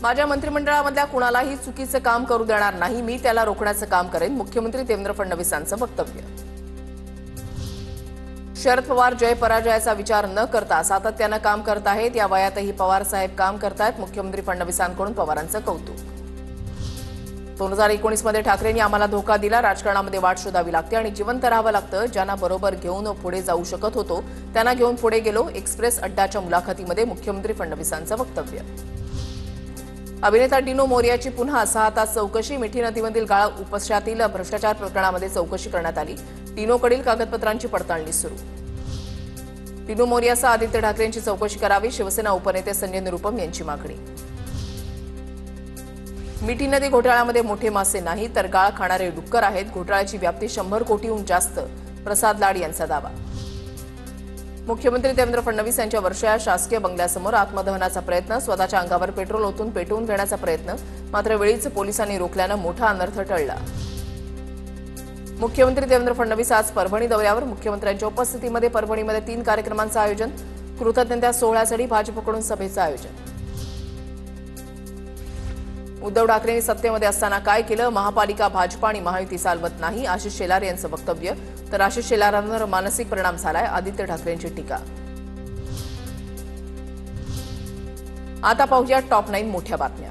माझ्या मंत्रिमंडळामधल्या कुणालाही चुकीचं काम करू देणार नाही, मी त्याला रोखण्याचं काम करेन, मुख्यमंत्री देवेंद्र फडणवीसांचं वक्तव्य। शरद पवार जय पराजयाचा विचार न करता सातत्यानं काम करत आहेत, या वयातही पवार साहेब काम करतायत, मुख्यमंत्री फडणवीसांकडून पवारांचं कौतुक। 2019 मध्ये ठाकरेंनी आम्हाला धोका दिला, राजकारणामध्ये वाट शोधावी लागते आणि जिवंत राहावं लागतं, ज्यांना बरोबर घेऊन पुढे जाऊ शकत होतो त्यांना घेऊन पुढे गेलो, एक्सप्रेस अड्डाच्या मुलाखतीमध्ये मुख्यमंत्री फडणवीसांचं वक्तव्य। अभिनेता डिनो मोरियाची पुन्हा 6 तास चौकशी, मिठी नदीमधील गाळ उपशातील भ्रष्टाचार प्रकरणामध्ये चौकशी करण्यात आली, डिनोकडील कागदपत्रांची पडताळणी सुरू। डिनो मोरियासह आदित्य ठाकरेंची चौकशी करावी, शिवसेना उपनेते संजय निरुपम यांची मागणी। मिठी नदी घोटाळ्यामध्ये मोठे मासे नाही तर गाळ खाणारे डुक्कर आहेत, घोटाळ्याची व्याप्ती 100 कोटीहून जास्त, प्रसाद लाड यांचा दावा। मुख्यमंत्री देवेंद्र फडणवीस यांच्या वर्षा शासकीय बंगल्यासमोर आत्मदहनाचा प्रयत्न, स्वतःच्या अंगावर पेट्रोल ओतून पेटवून घेण्याचा प्रयत्न, मात्र वेळीच पोलिसांनी रोखल्यानं मोठा अनर्थ टळला। मुख्यमंत्री देवेंद्र फडणवीस आज परभणी दौऱ्यावर, मुख्यमंत्र्यांच्या उपस्थितीमध्ये परभणीमध्ये 3 कार्यक्रमांचं आयोजन, कृतज्ञता सोहळ्यासाठी भाजपकडून सभेचं आयोजन। उद्धव ठाकरेंनी सत्तेमध्ये असताना काय केलं, महापालिका भाजप आणि महायुती चालवत नाही, आशिष शेलार यांचं वक्तव्य, तर आशिष शेलारांवर मानसिक परिणाम झालाय, आदित्य ठाकरेंची टीका। आता पाहूया टॉप 9 मोठ्या बातम्या।